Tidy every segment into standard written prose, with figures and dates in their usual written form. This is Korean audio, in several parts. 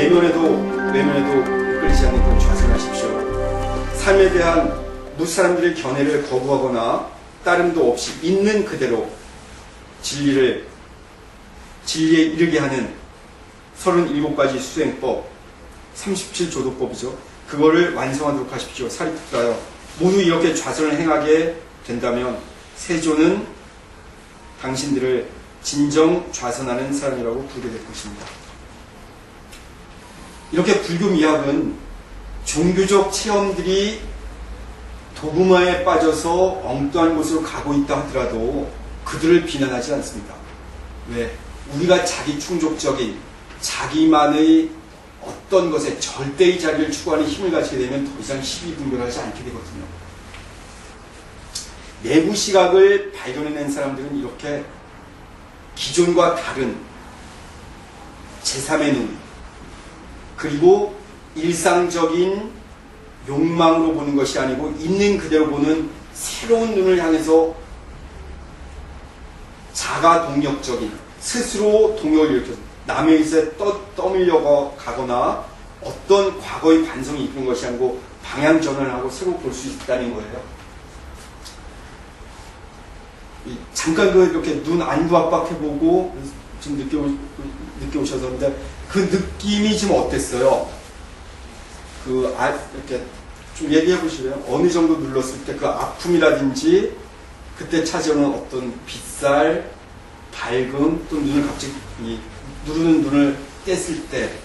내면에도 외면에도 끌리지 않는 그런 좌선하십시오. 삶에 대한 무사람들의 견해를 거부하거나 따름도 없이 있는 그대로 진리에 이르게 하는 37가지 수행법, 37조도법이죠. 그거를 완성하도록 하십시오. 사리푸트라여. 모두 이렇게 좌선을 행하게 된다면 세조는 당신들을 진정 좌선하는 사람이라고 부르게 될 것입니다. 이렇게 불교 미학은 종교적 체험들이 도구마에 빠져서 엉뚱한 곳으로 가고 있다 하더라도 그들을 비난하지 않습니다. 왜? 우리가 자기 충족적인 자기만의 어떤 것에 절대의 자리를 추구하는 힘을 가지게 되면 더 이상 시비분별하지 않게 되거든요. 내부 시각을 발견해낸 사람들은 이렇게 기존과 다른 제3의 눈, 그리고 일상적인 욕망으로 보는 것이 아니고 있는 그대로 보는 새로운 눈을 향해서 자가 동력적인, 스스로 동력을 일으켜서 남의 의지에 떠밀려 가거나 어떤 과거의 반성이 이끄는 것이 아니고 방향 전환을 하고 새로 볼 수 있다는 거예요. 잠깐 이렇게 눈 안구 압박해보고 지금 늦게 오셔서 그런데 그 느낌이 지금 어땠어요? 이렇게 좀 얘기해 보시래요. 어느 정도 눌렀을 때 그 아픔이라든지 그때 찾아오는 어떤 빛살, 밝음, 또 눈을 갑자기 누르는 눈을 뗐을 때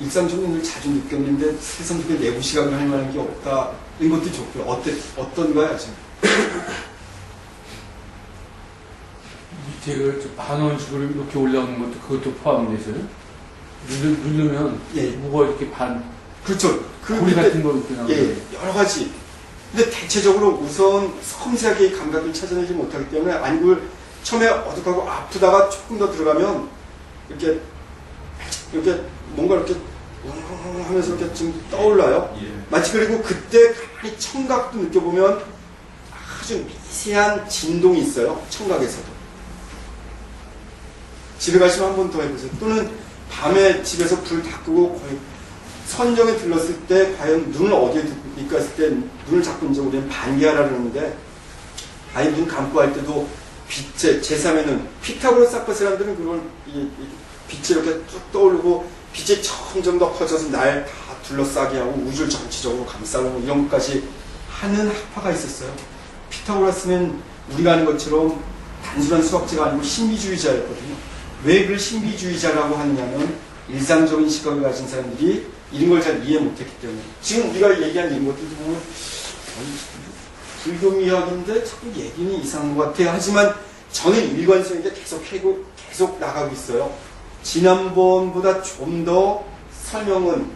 일상적인 눈을 자주 느꼈는데 세상적인 내부 시각을 할 만한 게 없다. 이런 것도 좋고요. 어떤가요 지금? 밑에 그 반원식으로 이렇게 올라오는 것도 그것도 포함돼서요? 누르면 예. 뭐가 이렇게 그렇죠. 고리 같은 거 있구나. 예, 여러 가지. 근데 대체적으로 우선 섬세하게 감각을 찾아내지 못하기 때문에 안구를 처음에 어둑하고 아프다가 조금 더 들어가면 이렇게 뭔가 이렇게 하면서 이렇게 지금 떠올라요. 예. 마치 그리고 그때 가만히 청각도 느껴보면 아주 미세한 진동이 있어요. 청각에서도. 집에 가시면 한 번 더 해보세요. 또는 밤에 집에서 불 다 끄고 거의 선정에 들렀을 때 과연 눈을 어디에 둡니까 했을 때 눈을 잡고 이제 우리는 반기하라 그러는데 아예 눈 감고 할 때도 빛에 제3의 눈 피타고라스 학파 사람들은 그걸 빛이 이렇게 쭉 떠오르고 빛이 점점 더 커져서 날 다 둘러싸게 하고 우주를 전체적으로 감싸고 이런 것까지 하는 학파가 있었어요. 피타고라스는 우리가 아는 것처럼 단순한 수학자가 아니고 신비주의자였거든요. 왜 그를 신비주의자라고 하느냐면 일상적인 시각을 가진 사람들이 이런 걸 잘 이해 못했기 때문에 지금 우리가 얘기한 이런 것들도 보면 불교미학인데 자꾸 얘기는 이상한 것 같아요. 하지만 저는 일관성 있게 계속 나가고 있어요. 지난번보다 좀 더 설명은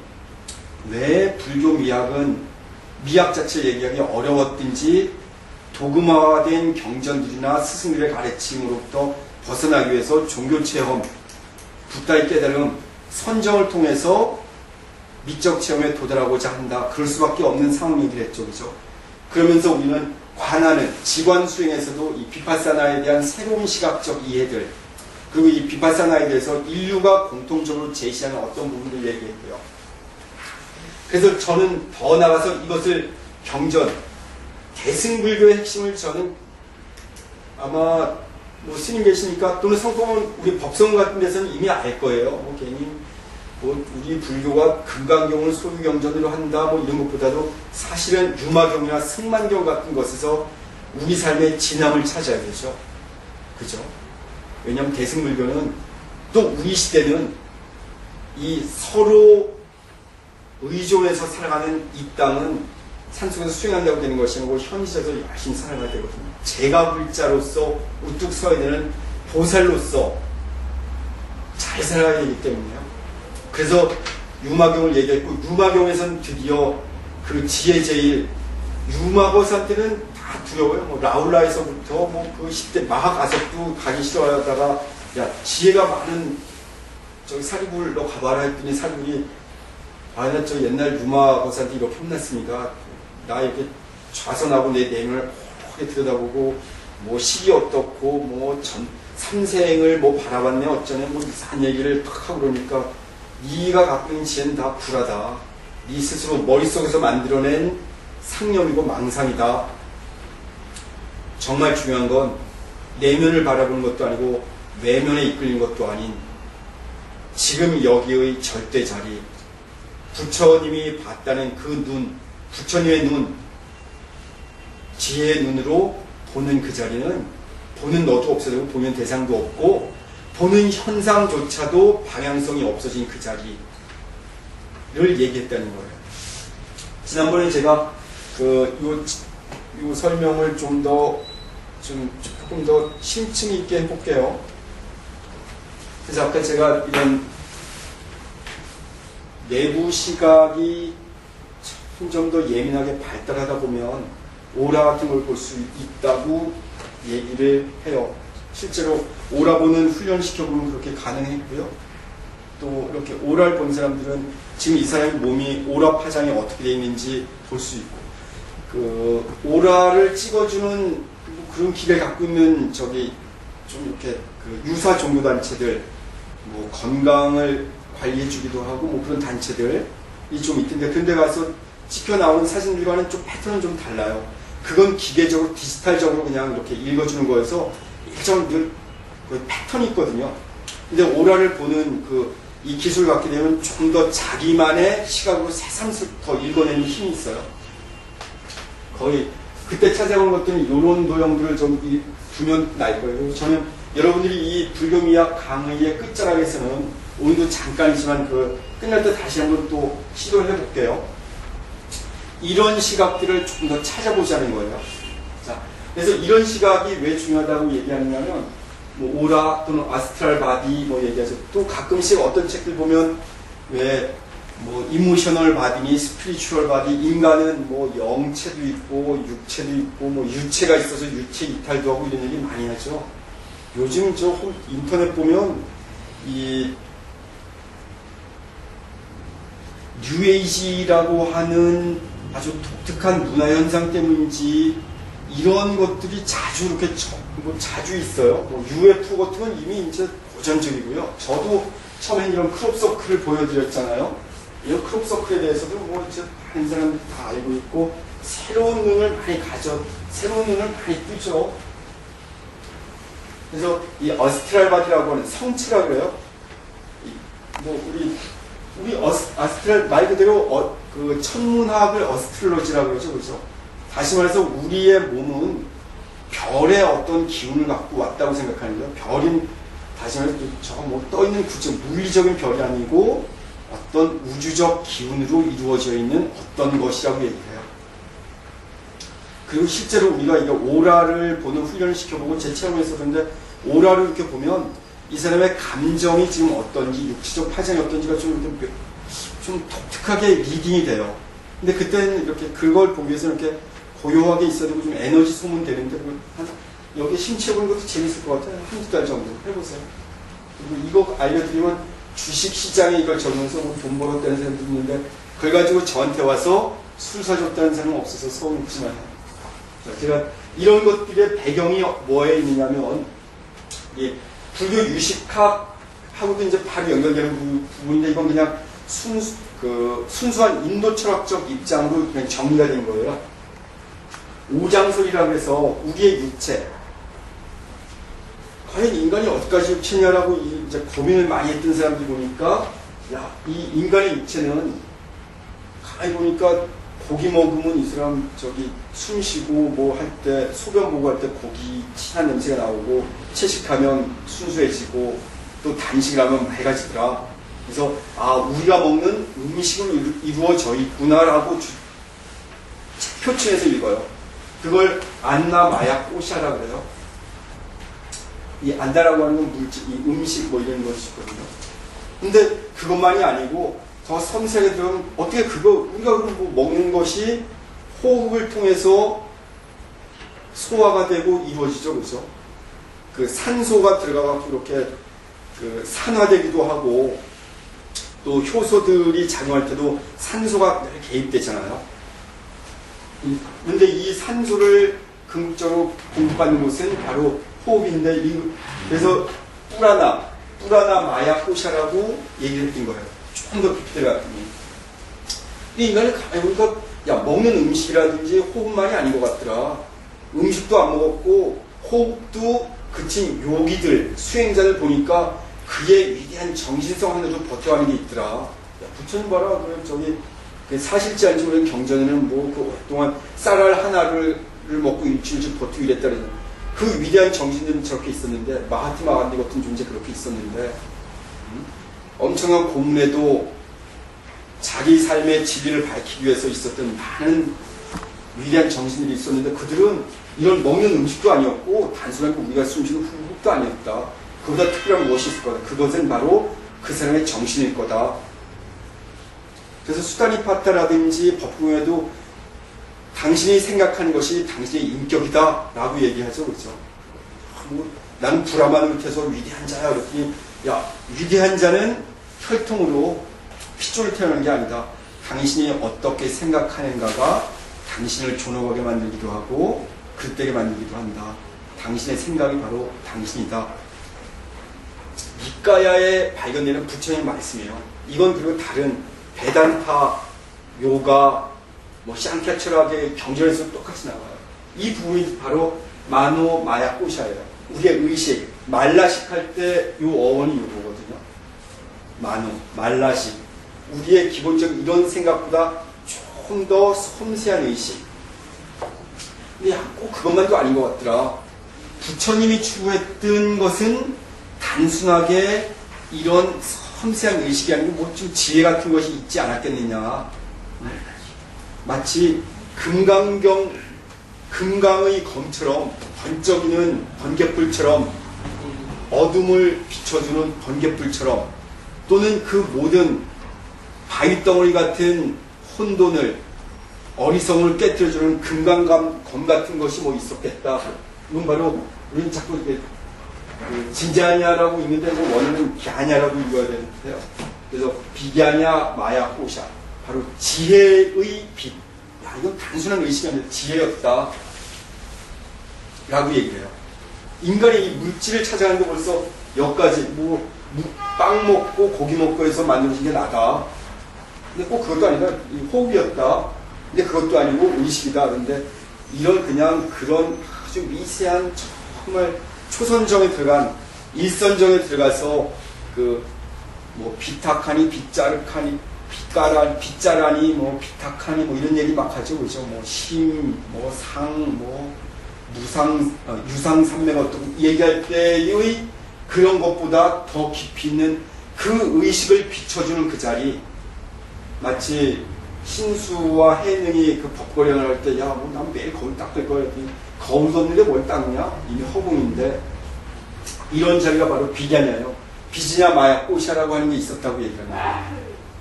왜 불교미학은 미학 자체를 얘기하기 어려웠든지 도그마화된 경전들이나 스승들의 가르침으로부터 벗어나기 위해서 종교체험, 붓다의 깨달음, 선정을 통해서 미적 체험에 도달하고자 한다. 그럴 수밖에 없는 상황이기를 했죠. 그죠? 그러면서 우리는 관하는 지관 수행에서도 이 비파사나에 대한 새로운 시각적 이해들, 그리고 이 비파사나에 대해서 인류가 공통적으로 제시하는 어떤 부분을 얘기했고요. 그래서 저는 더 나가서 이것을 경전, 대승불교의 핵심을 저는 아마 스님 계시니까 또는 성공은 우리 법성 같은 데서는 이미 알 거예요. 괜히 우리 불교가 금강경을 소유경전으로 한다 이런 것보다도 사실은 유마경이나 승만경 같은 것에서 우리 삶의 진함을 찾아야 되죠. 그죠? 왜냐하면 대승불교는 또 우리 시대는 이 서로 의존해서 살아가는 이 땅은 산속에서 수행한다고 되는 것이 아니고 현실에서 열심히 살아가야 되거든요. 제가 불자로서 우뚝 서야 되는 보살로서 잘 살아가야 되기 때문에요. 그래서 유마경을 얘기했고 유마경에서는 드디어 그 지혜제일 유마보살한테는 다 두려워요. 라울라에서부터 그 10대 마하가섭도 가기 싫어하다가 야 지혜가 많은 저기 사리불 너 가봐라 했더니 사리불이 나 저 옛날 유마보살한테 이렇게 혼났으니까 나 이렇게 좌선하고 내 내면을 호하게 들여다보고 시기 어떻고 삼생을 바라봤네 어쩌네 이상한 얘기를 탁 하고 그러니까 네가 갖고 있는 지혜는 다 불하다. 네 스스로 머릿속에서 만들어낸 상념이고 망상이다. 정말 중요한 건 내면을 바라보는 것도 아니고 외면에 이끌린 것도 아닌 지금 여기의 절대 자리, 부처님이 봤다는 그 눈, 부처님의 눈, 지혜의 눈으로 보는 그 자리는 보는 너도 없어지고 보는 대상도 없고 보는 현상조차도 방향성이 없어진 그 자리를 얘기했다는 거예요. 지난번에 제가 요 설명을 조금 더 심층 있게 해볼게요. 그래서 아까 제가 이런 내부 시각이 좀 더 예민하게 발달하다 보면 오라 같은 걸 볼 수 있다고 얘기를 해요. 실제로 오라 보는 훈련시켜보면 그렇게 가능했고요. 또 이렇게 오라를 본 사람들은 지금 이 사람의 몸이 오라 파장이 어떻게 되어 있는지 볼 수 있고, 그 오라를 찍어주는 그런 기를 갖고 있는 좀 이렇게 그 유사 종교 단체들, 뭐 건강을 관리해주기도 하고 뭐 그런 단체들이 좀 있던데, 근데 가서 찍혀 나오는 사진들과는 좀 패턴은 좀 달라요. 그건 기계적으로 디지털적으로 그냥 이렇게 읽어주는 거여서 일정 늘 그 패턴이 있거든요. 근데 오라를 보는 이 기술을 갖게 되면 좀 더 자기만의 시각으로 새삼스럽게 더 읽어내는 힘이 있어요. 거의 그때 찾아온 것들은 이런 도형들을 좀 두면 날 거예요. 그리고 저는 여러분들이 이 불교미학 강의의 끝자락에서는 오늘도 잠깐이지만 끝날 때 다시 한번 또 시도를 해볼게요. 이런 시각들을 조금 더 찾아보자는 거예요. 자, 그래서 이런 시각이 왜 중요하다고 얘기하느냐면, 뭐 오라 또는 아스트랄 바디 뭐 얘기하죠. 또 가끔씩 어떤 책들 보면 왜 뭐 이모셔널 바디니 스피리추얼 바디, 인간은 뭐 영체도 있고 육체도 있고 뭐 유체가 있어서 유체 이탈도 하고 이런 얘기 많이 하죠. 요즘 저 인터넷 보면 이 뉴에이지라고 하는 아주 독특한 문화 현상 때문인지 이런 것들이 자주 이렇게 자주 있어요. 뭐 UFO 같은 건 이미 이제 고전적이고요. 저도 처음엔 이런 크롭서클을 보여드렸잖아요. 이 크롭서클에 대해서도 뭐 이제 많은 사람들이 다 알고 있고 새로운 눈을 많이 뜨죠. 그래서 이 어스트랄 바디라고 하는 성체라 그래요. 우리 아스트랄 말 그대로 그 천문학을 어스트롤로지라고 그러죠, 그렇죠? 다시 말해서 우리의 몸은 별의 어떤 기운을 갖고 왔다고 생각하는 거예요. 별인 다시 말해서 뭐 떠 있는 구체 물리적인 별이 아니고 어떤 우주적 기운으로 이루어져 있는 어떤 것이라고 얘기해요. 그리고 실제로 우리가 이 오라를 보는 훈련을 시켜보고 제 체험에서 그런데 오라를 이렇게 보면 이 사람의 감정이 지금 어떤지, 육체적 파장이 어떤지가 좀 독특하게 리딩이 돼요. 근데 그때는 이렇게 그걸 보기 위해서 이렇게 고요하게 있어야 되고 좀 에너지 소모되는데, 여기 심취해 보는 것도 재밌을 것 같아요. 한두 달 정도 해보세요. 그리고 이거 알려드리면 주식 시장에 이걸 적으면서 돈 벌었다는 사람도 있는데, 그걸 가지고 저한테 와서 술 사줬다는 사람은 없어서 소문 없지 마요. 제가 이런 것들의 배경이 뭐에 있느냐면, 불교 유식학하고도 이제 바로 연결되는 부분인데, 이건 그냥 순수한 인도 철학적 입장으로 그냥 정리가 된 거예요. 오장설이라고 해서 우리의 육체, 과연 인간이 어디까지 육체냐라고 이제 고민을 많이 했던 사람들 보니까, 이 인간의 육체는 가만히 보니까 고기 먹으면 이 사람 숨 쉬고 뭐 할 때 소변 보고 할 때 고기 친한 냄새가 나오고, 채식하면 순수해지고 또 단식을 하면 맑아지더라. 그래서 우리가 먹는 음식으로 이루어져 있구나라고 표층에서 읽어요. 그걸 안나 마약 꼬샤라 그래요. 이 안다라고 하는 건 물질, 이 음식 뭐 이런 것이거든요. 근데 그것만이 아니고 더 섬세하게 들으면 어떻게 우리가 뭐 먹는 것이 호흡을 통해서 소화가 되고 이루어지죠, 그렇죠? 그 산소가 들어가서 이렇게 산화되기도 하고, 또 효소들이 작용할 때도 산소가 개입되잖아요. 근데 이 산소를 궁극적으로 공급받는 곳은 바로 호흡인데, 그래서 뿌라나 마야 호샤라고 얘기를 했던 거예요. 좀 더 깊이 들어갔더니 이 인간이 가만히 보니까 야 먹는 음식이라든지 호흡만이 아닌 것 같더라. 음식도 안 먹었고 호흡도 그친 요기들 수행자들 보니까 그의 위대한 정신성 하나로 버텨가는 게 있더라. 야, 부처님 봐라. 그래 저기 그 사실지 않지 모르는 경전에는 뭐그 동안 쌀알 하나를 먹고 일주일씩 버티고 이랬다 그러잖아. 그 위대한 정신들은 저렇게 있었는데 마하트마 간디 같은 존재 그렇게 있었는데 엄청난 고문에도 자기 삶의 진리를 밝히기 위해서 있었던 많은 위대한 정신들이 있었는데 그들은 이런 먹는 음식도 아니었고 단순하게 우리가 숨쉬는 호흡도 아니었다. 그보다 특별한 무엇이 있을 거다. 그것은 바로 그 사람의 정신일 거다. 그래서 수다니파타라든지 법궁에도 당신이 생각하는 것이 당신의 인격이다 라고 얘기하죠. 그렇죠? 나는 브라만을 해서 위대한 자야. 그랬더니 야 위대한 자는 혈통으로 핏줄을 태어나는 게 아니다. 당신이 어떻게 생각하는가가 당신을 존엄하게 만들기도 하고 그때게 만들기도 한다. 당신의 생각이 바로 당신이다. 니까야에 발견되는 부처님의 말씀이에요. 이건 그리고 다른 베단타, 요가, 뭐 샹캬 철학의 경전에서 똑같이 나와요. 이 부분이 바로 마노 마야 꼬샤예요. 우리의 의식, 말라식 할 때 이 어원이 이거거든요. 마노, 말라식. 우리의 기본적인 이런 생각보다 조금 더 섬세한 의식. 근데 꼭 그것만도 아닌 것 같더라. 부처님이 추구했던 것은 단순하게 이런 섬세한 의식이 아니고 뭐 좀 지혜 같은 것이 있지 않았겠느냐. 마치 금강의 검처럼 번쩍이는 번갯불처럼 어둠을 비춰주는 번갯불처럼 또는 그 모든 바위덩어리 같은 혼돈을 어리석음을 깨뜨려주는 금강검 같은 것이 뭐 있었겠다. 이건 바로 우리는 자꾸 이렇게 진자냐라고 읽는데 뭐 원어는 갸냐라고 읽어야 되는데요. 그래서 비갸냐 마야 호샤 바로 지혜의 빛. 야 이건 단순한 의식이 아니라 지혜였다. 라고 얘기해요. 인간이 이 물질을 찾아가는 게 벌써 여기까지 빵 먹고 고기 먹고 해서 만들어진 게 나다. 근데 꼭 그것도 아니라 호흡이었다. 근데 그것도 아니고 의식이다. 그런데 이런 그냥 그런 아주 미세한 정말 초선정에 들어간 일선정에 들어가서 그 뭐 비탁하니 빗자르카니 빗자라니 뭐 비탁하니 뭐 이런 얘기 막 하죠. 그죠? 뭐 심, 뭐 상, 뭐 무상, 유상 산맥 어떤 얘기할 때의 그런 것보다 더 깊이 있는 그 의식을 비춰주는 그 자리. 마치 신수와 해능이 그 법거령을 할 때, 야, 뭐, 난 매일 거울 닦을 거야. 거울 걷는데 뭘 닦냐? 이미 허공인데. 이런 자리가 바로 비냐냐요. 비지냐 마야 꼬샤라고 하는 게 있었다고 얘기합니다.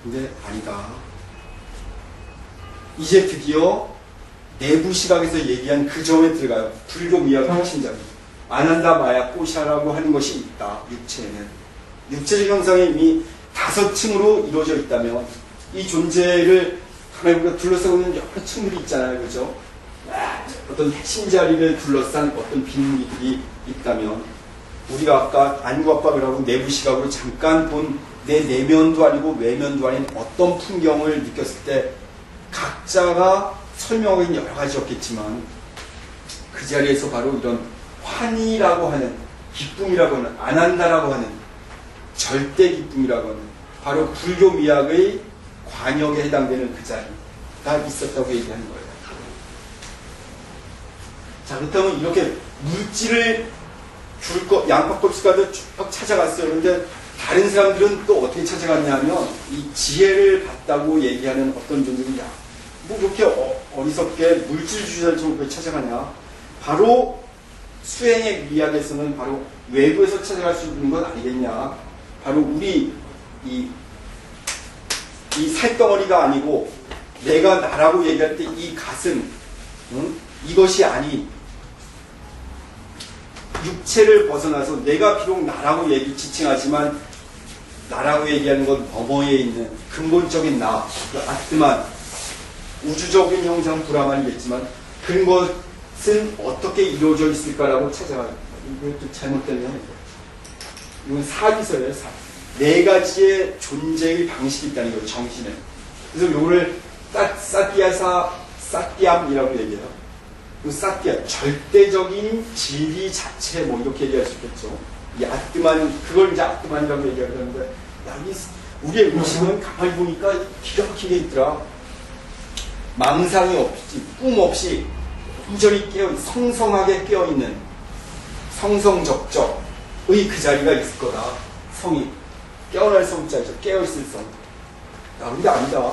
근데 아니다. 이제 드디어 내부 시각에서 얘기한 그 점에 들어가요. 불교 미학의 핵심자리. 아난다 마야 꼬샤라고 하는 것이 있다. 육체에는. 육체적 형상이 이미 5층으로 이루어져 있다면 이 존재를 가만히 보니까 둘러싸고 있는 여러 층들이 있잖아요. 그죠? 어떤 핵심 자리를 둘러싼 어떤 빈미들이 있다면 우리가 아까 안구압박을 하고 내부 시각으로 잠깐 본 내 내면도 아니고 외면도 아닌 어떤 풍경을 느꼈을 때 각자가 설명하기는 여러 가지였겠지만 그 자리에서 바로 이런 환희라고 하는 기쁨이라고 하는 아난다라고 하는 절대 기쁨이라고 하는 바로 불교 미학의 관역에 해당되는 그 자리가 있었다고 얘기하는 거예요. 자, 그렇다면 이렇게 물질을 줄 것, 양파껍질까지 쭉 찾아갔어요. 그런데 다른 사람들은 또 어떻게 찾아갔냐면 이 지혜를 받다고 얘기하는 어떤 존재들이 뭐 그렇게 어리석게 물질 주자를 좀 왜 찾아가냐. 바로 수행의 미학에서는 바로 외부에서 찾아갈 수 있는 건 아니겠냐. 바로 우리 이 살덩어리가 아니고 내가 나라고 얘기할 때 이 가슴, 이것이 아닌 육체를 벗어나서 내가 비록 나라고 지칭하지만 나라고 얘기하는 건 너머에 있는 근본적인 나, 그 아트만, 우주적인 형상 브라만이겠지만 그런 것은 어떻게 이루어져 있을까라고 찾아가요. 이거 좀 잘못되면 이건 사기서예요. 네 가지의 존재의 방식이 있다는 거예요, 정신에. 그래서 요거를 사띠암이라고 얘기해요. 그 사띠암, 절대적인 진리 자체, 뭐 이렇게 얘기할 수 있겠죠. 이 아트만, 그걸 이제 아트만이라고 얘기하는데, 야, 우리의 의식은 가만히 보니까 기가 막히게 있더라. 망상이 없이, 꿈 없이, 온전히 성성하게 깨어있는, 성성적적의 그 자리가 있을 거다. 성이. 깨어날 성자죠. 깨어있을 성. 야, 근데 아니다.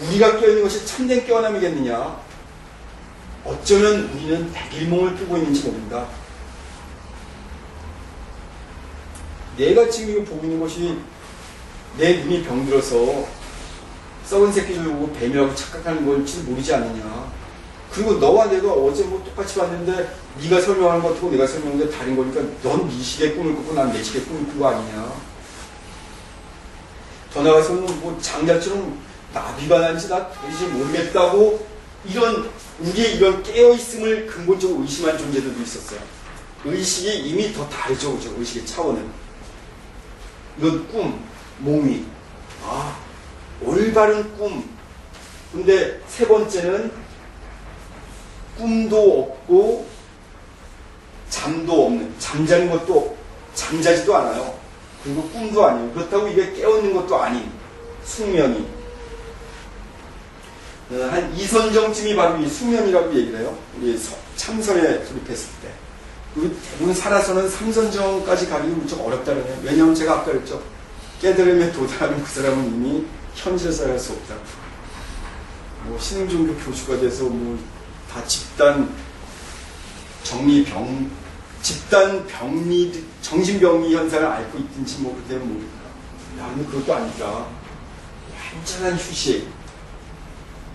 우리가 깨어있는 것이 참된 깨어남이겠느냐? 어쩌면 우리는 백일몽을 꾸고 있는지 모른다. 내가 지금 이거 보고 있는 것이 내 눈이 병들어서 썩은 새끼를 보고 뱀이라고 착각하는 건지 모르지 않느냐. 그리고 너와 내가 어제 뭐 똑같이 봤는데 네가 설명하는 것하고 내가 설명하는 게 다른 거니까 넌 네 식의 꿈을 꾸고 난 내 식의 꿈을 꾸고 아니냐. 더 나가서는 뭐 장자처럼 나비가 난지 나 도대체 모르겠다고 이런 우리의 이런 깨어있음을 근본적으로 의심한 존재들도 있었어요. 의식이 이미 더 다르죠. 그죠? 의식의 차원은. 이건 꿈, 몽위. 아, 올바른 꿈. 근데 세 번째는 꿈도 없고 잠도 없는, 잠자는 것도 잠자지도 않아요. 그리고 꿈도 아니에요. 그렇다고 이게 깨어있는 것도 아닌 숙면이. 한 이선정쯤이 바로 이 숙면이라고 얘기를 해요. 우리 참선에 돌입했을 때. 그리고 대부분 살아서는 삼선정까지 가기는 좀 어렵다 그러네요. 왜냐하면 제가 아까 그랬죠. 깨달음에 도달하는 그 사람은 이미 현실을 살아갈 수 없다. 뭐 신흥종교 교주가 돼서 뭐 다 집단 병리, 정신병리 현상을 앓고 있든지 뭐 그때는 모르니까. 야, 근데 그것도 아니다. 완전한 휴식.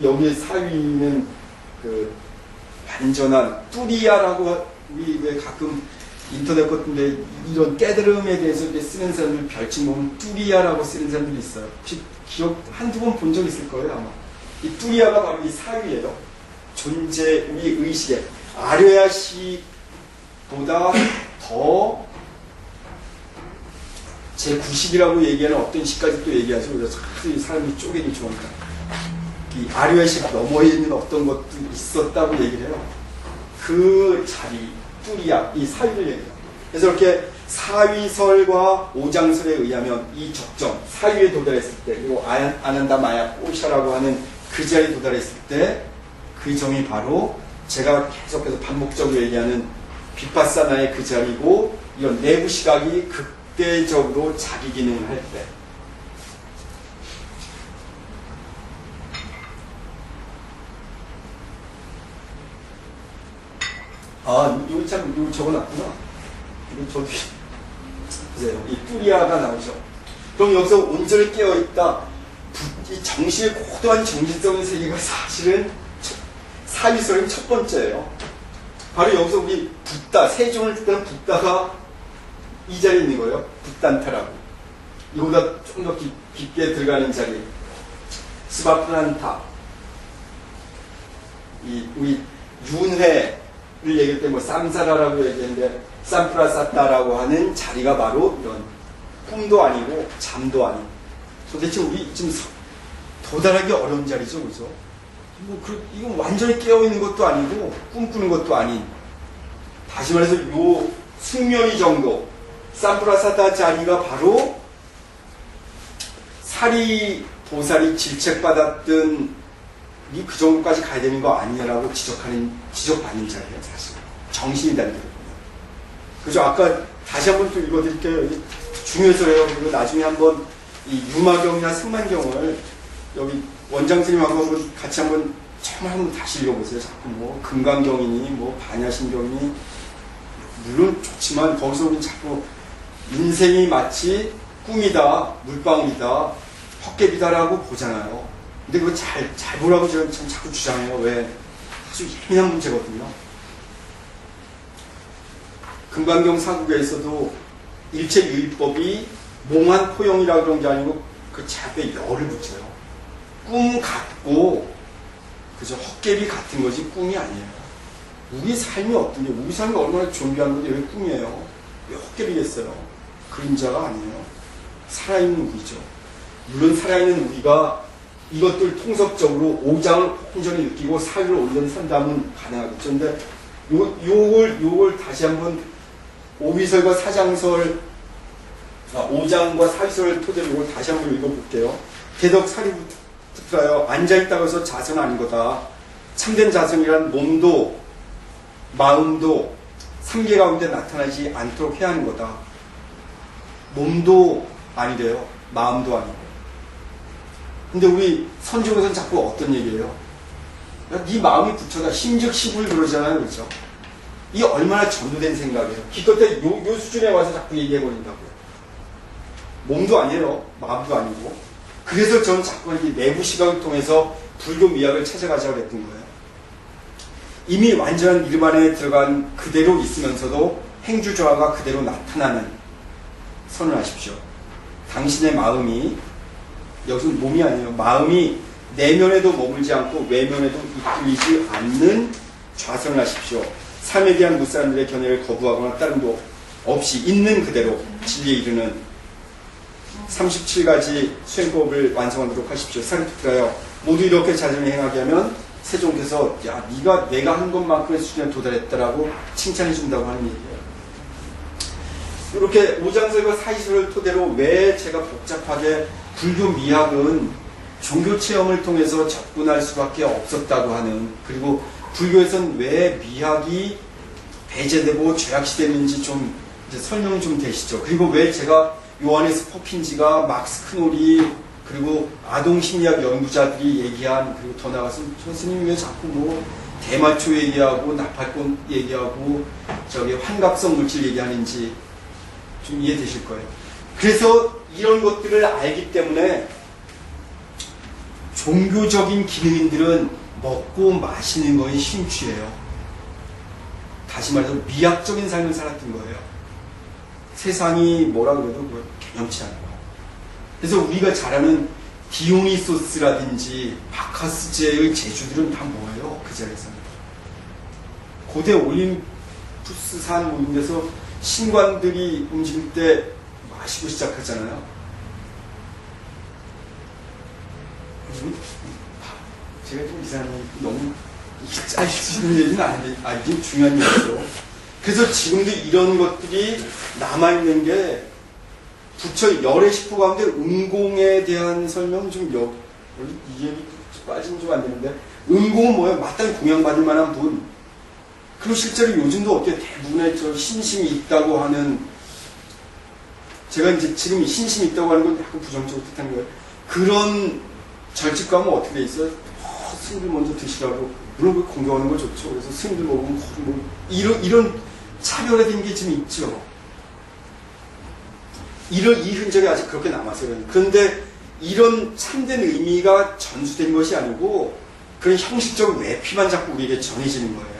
여기에 사위는 그 완전한 뚜리아라고 우리 왜 가끔 인터넷 같은데 이런 깨달음에 대해서 이렇게 쓰는 사람들 별칭 보면 뚜리아라고 쓰는 사람들이 있어요. 혹시 기억 한두 번 본 적 있을 거예요, 아마. 이 뚜리아가 바로 이 사위예요. 존재, 우리 의식에 아뢰아시보다 더 제9식이라고 얘기하는 어떤 식까지 또 얘기하죠. 그래서 이 사람이 쪼개기 좋으니까. 이 아뢰아식 너머에 있는 어떤 것도 있었다고 얘기를 해요. 그 자리, 뚜리아, 이 사위를 얘기해요. 그래서 이렇게 사위설과 오장설에 의하면 이 적정, 사위에 도달했을 때, 그리고 아난다 마야 꼬샤라고 하는 그 자리에 도달했을 때, 그 점이 바로 제가 계속해서 반복적으로 얘기하는 비파사나의 그 자리고, 이런 내부 시각이 극대적으로 자기 기능을 할 때. 아, 이거 참, 이거 적어놨구나. 이거 저기, 보세요. 이 뚜리아가 나오죠. 그럼 여기서 온전히 깨어있다. 이 정신의 고도한 정신적인 세계가 사실은 사위설의 첫 번째예요. 바로 여기서 우리 붓다, 세종을 뜻하는 붓다가 이 자리에 있는 거예요. 붓단타라고. 이거보다 좀 더 깊게 들어가는 자리. 스바프란타. 우리 윤회를 얘기할 때 뭐 쌈사라라고 얘기했는데 쌈프라사타라고 하는 자리가 바로 이런 꿈도 아니고 잠도 아닌. 도대체 우리 지금 도달하기 어려운 자리죠, 그죠? 이건 완전히 깨어있는 것도 아니고 꿈꾸는 것도 아닌. 다시 말해서 요 숙면이 정도 쌈프라사타 자리가 바로 사리 보살이 질책받았던 이 그 정도까지 가야 되는 거 아니냐라고 지적받는 자리예요, 사실. 정신이라는 게. 그죠? 아까 다시 한번 또 읽어드릴게요. 중요해서요. 그리고 나중에 한번 이 유마경이나 승만경을 여기 원장선생님하고 한번 같이 정말 한번 다시 읽어보세요. 자꾸 뭐 금강경이니 뭐 반야신경이니 물론 좋지만 거기서 우리 자꾸 인생이 마치 꿈이다, 물방울이다, 헛개비다라고 보잖아요. 근데 그거 잘 보라고 제가 참 자꾸 주장해요. 왜? 아주 예민한 문제거든요. 금강경 사국에서도 일체유의법이 몽환 포용이라고 그런 게 아니고 그 자앞에 열을 붙여요. 꿈 같고 그저 헛개비 같은 거지 꿈이 아니에요. 우리 삶이 어떤지, 우리 삶이 얼마나 존귀한 건데 왜 꿈이에요? 왜 헛개비겠어요? 그림자가 아니에요. 살아있는 우리죠. 물론 살아있는 우리가 이것들 통섭적으로 5장을 온전히 느끼고 사유를 온전히 산다면 가능하겠죠. 근데 요걸 다시 한번 오비설과 사장설, 5장과 사유설을 토대로 이걸 다시 한번 읽어볼게요. 개덕 사리부터요. 앉아있다고 해서 자세는 아닌 거다. 참된 자성이란 몸도 마음도 삼계 가운데 나타나지 않도록 해야 하는 거다. 몸도 아니래요. 마음도 아니고. 근데 우리 선종에서는 자꾸 어떤 얘기예요? 야, 네 마음이 부처다. 심즉 시불 그러잖아요. 그렇죠? 이게 얼마나 전도된 생각이에요. 기껏해 요 수준에 와서 자꾸 얘기해버린다고요. 몸도 아니에요. 마음도 아니고. 그래서 저는 자꾸 이렇게 내부 시각을 통해서 불교 미학을 찾아가자고 했던 거예요. 이미 완전한 니르반에 들어간 그대로 있으면서도 행주조화가 그대로 나타나는 선언하십시오. 당신의 마음이, 여기서 몸이 아니에요. 마음이 내면에도 머물지 않고 외면에도 이끌리지 않는 좌선을 하십시오. 삶에 대한 무사람들의 견해를 거부하거나 다름도 없이 있는 그대로 진리에 이르는 37가지 수행법을 완성하도록 하십시오. 사리푸트라요. 모두 이렇게 자전히 행하게 하면 세종께서 야, 내가 한 것만큼의 수준에 도달했다라고 칭찬해 준다고 하는 얘기예요. 이렇게 오장설과 사이설을 토대로 왜 제가 복잡하게 불교 미학은 종교 체험을 통해서 접근할 수밖에 없었다고 하는, 그리고 불교에선 왜 미학이 배제되고 죄악시됐는지 좀 이제 설명이 좀 되시죠. 그리고 왜 제가 요한에스 퍼킨지가 막스 크놀이 그리고 아동심리학 연구자들이 얘기한, 그리고 더 나가서 선생님이 왜 자꾸 뭐 대마초 얘기하고 나팔꽃 얘기하고 저기 환갑성 물질 얘기하는지 좀 이해되실 거예요. 그래서 이런 것들을 알기 때문에 종교적인 기능인들은 먹고 마시는 것이 심취예요. 다시 말해서 미학적인 삶을 살았던 거예요. 세상이 뭐라 그래도 그걸 개념치 않고. 그래서 우리가 잘 아는 디오니소스라든지 바카스제의 제주들은 다 뭐예요? 그 자리에서는. 고대 올림푸스산 모든 데서 신관들이 움직일 때 마시고 시작하잖아요. 제가 좀 이상하게 너무 짧은 얘기는 아닌데, 이게 중요한 얘기죠. 그래서 지금도 이런 것들이 남아있는 게 부처 열의 식구 가운데 은공에 대한 설명은 좀 이해 빠지면 좀 안 되는데, 은공은 뭐예요? 마땅히 공양받을 만한 분. 그리고 실제로 요즘도 어떻게 대부분의 저 신심이 있다고 하는, 제가 이제 지금 신심이 있다고 하는 건 약간 부정적으로 뜻하는 거예요. 그런 절집감은 어떻게 돼 있어요? 스님들 먼저 드시라고. 물론 그 공경하는 거 좋죠. 그래서 스님들 먹으면 뭐 이런 차별화된 게 좀 있죠. 이 흔적이 아직 그렇게 남았어요. 그런데 이런 참된 의미가 전수된 것이 아니고 그런 형식적 외피만 자꾸 우리에게 전해지는 거예요.